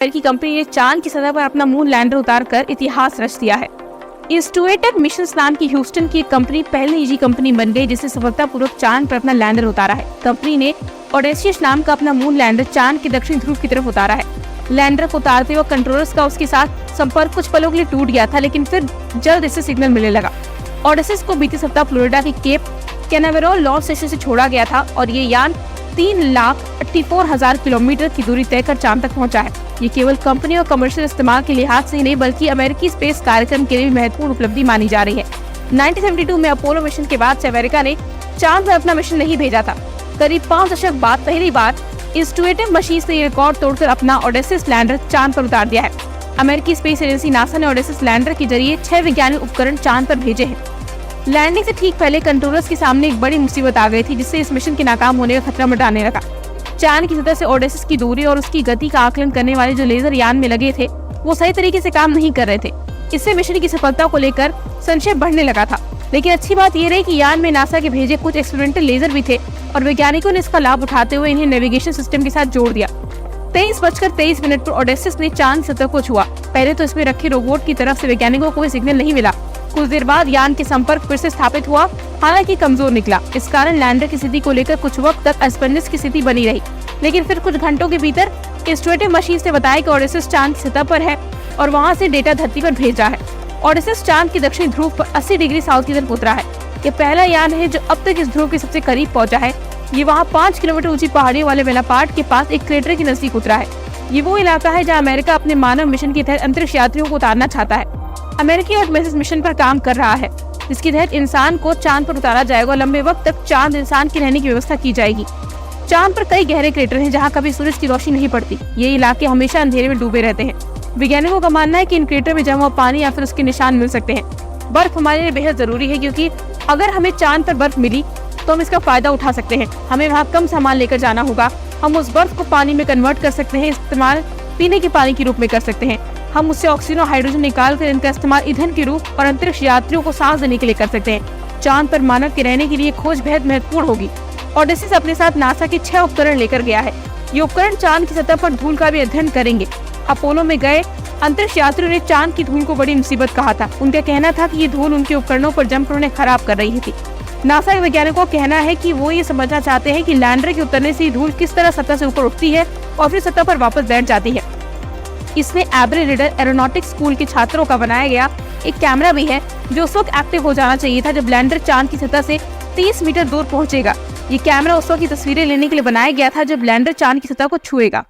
अमेरिकी कंपनी ने चांद की सतह पर अपना मून लैंडर उतारकर इतिहास रच दिया है। इंस्टूएटेड मिशंस नाम की ह्यूस्टन की एक कंपनी पहली निजी कंपनी बन गई जिसने सफलतापूर्वक चांद पर अपना लैंडर उतारा है। कंपनी ने ओडेसियस नाम का अपना मून लैंडर चांद के दक्षिण ध्रुव की तरफ उतारा है। लैंडर को उतारते वक्त कंट्रोलर्स का उसके साथ संपर्क कुछ पलों के लिए टूट गया था, लेकिन फिर जल्द इससे सिग्नल मिलने लगा। ओडेसियस को बीते सप्ताह फ्लोरिडा के केप कैनावेरल लॉन्च स्टेशन से छोड़ा गया था और ये यान 3,84,000 किलोमीटर की दूरी तय कर चांद तक पहुंचा है। ये केवल कंपनी और कमर्शियल इस्तेमाल के लिहाज से ही नहीं बल्कि अमेरिकी स्पेस कार्यक्रम के लिए भी महत्वपूर्ण उपलब्धि मानी जा रही है। 1972 में अपोलो मिशन के बाद से अमेरिका ने चांद पर अपना मिशन नहीं भेजा था। करीब 5 दशक बाद पहली बार इंस्टूएटेड मशीन ने रिकॉर्ड तोड़कर अपना ओडेसियस लैंडर चांद पर उतार दिया है। अमेरिकी स्पेस एजेंसी नासा ने ओडेसियस लैंडर के जरिए 6 वैज्ञानिक उपकरण चांद पर भेजे हैं। लैंडिंग से ठीक पहले कंट्रोलर्स के सामने एक बड़ी मुसीबत आ गई थी, जिससे इस मिशन के नाकाम होने का खतरा मंडराने लगा। चांद की सतह से ओडेसियस की दूरी और उसकी गति का आकलन करने वाले जो लेजर यान में लगे थे वो सही तरीके से काम नहीं कर रहे थे। इससे मिशन की सफलता को लेकर संशय बढ़ने लगा था। लेकिन अच्छी बात यह रही कि यान में नासा के भेजे कुछ एक्सपेरिमेंटल लेजर भी थे और वैज्ञानिकों ने इसका लाभ उठाते हुए इन्हें नेविगेशन सिस्टम के साथ जोड़ दिया। 23:23 पर ओडेसियस ने चांद सतह को छुआ। पहले तो इसमें रखे रोबोट की तरफ से वैज्ञानिकों को कोई सिग्नल नहीं मिला। कुछ देर बाद यान के संपर्क फिर से स्थापित हुआ, हालांकि कमजोर निकला। इस कारण लैंडर की स्थिति को लेकर कुछ वक्त तक असमंजस की स्थिति बनी रही। लेकिन फिर कुछ घंटों के भीतर इंस्ट्रूएटेड मशीन ने बताया कि ओडेसियस चांद की सतह पर है और वहां से डेटा धरती पर भेजा है। ओडेसियस चांद के दक्षिणी ध्रुव पर 80 डिग्री साउथ की तरफ उतरा है। ये पहला यान है जो अब तक इस ध्रुव के सबसे करीब पहुंचा है। ये वहाँ 5 किलोमीटर ऊंची पहाड़ियों वाले मेलापार्ट के पास एक क्रेटर के नजदीक उतरा है। ये वो इलाका है जहाँ अमेरिका अपने मानव मिशन के तहत अंतरिक्ष यात्रियों को उतारना चाहता है। अमेरिकी ऑटोमेसिस मिशन पर काम कर रहा है, जिसके तहत इंसान को चांद पर उतारा जाएगा और लंबे वक्त तक चांद इंसान के रहने की व्यवस्था की जाएगी। चांद पर कई गहरे क्रेटर हैं जहां कभी सूरज की रोशनी नहीं पड़ती। ये इलाके हमेशा अंधेरे में डूबे रहते हैं। वैज्ञानिकों का मानना है कि इन क्रेटर में जमा हुआ पानी या फिर उसके निशान मिल सकते हैं। बर्फ हमारे लिए बेहद जरूरी है, क्योंकि अगर हमें चांद पर बर्फ मिली तो हम इसका फायदा उठा सकते हैं। हमें वहाँ कम सामान लेकर जाना होगा। हम उस बर्फ को पानी में कन्वर्ट कर सकते हैं, इस्तेमाल पीने के पानी के रूप में कर सकते हैं। हम उससे ऑक्सीजन और हाइड्रोजन निकाल कर इनका इस्तेमाल ईंधन के रूप और अंतरिक्ष यात्रियों को सांस देने के लिए कर सकते हैं। चांद पर मानव के रहने के लिए खोज बेहद महत्वपूर्ण होगी। ओडेसियस अपने साथ नासा के 6 उपकरण लेकर गया है। ये उपकरण चांद की सतह पर धूल का भी अध्ययन करेंगे। अपोलो में गए अंतरिक्ष यात्रियों ने चांद की धूल को बड़ी मुसीबत कहा था। उनका कहना था कि ये धूल उनके उपकरणों पर जमकर उन्हें खराब कर रही थी। नासा के वैज्ञानिकों का कहना है कि वो ये समझना चाहते हैं कि लैंडर के उतरने से धूल किस तरह सतह से ऊपर उठती है और फिर सतह पर वापस बैठ जाती है। इसमें एब्रे रिडर एरोनॉटिक्स स्कूल के छात्रों का बनाया गया एक कैमरा भी है, जो उस वक्त एक्टिव हो जाना चाहिए था जब लैंडर चांद की सतह से 30 मीटर दूर पहुंचेगा। ये कैमरा उस वक्त की तस्वीरें लेने के लिए बनाया गया था जब लैंडर चांद की सतह को छुएगा।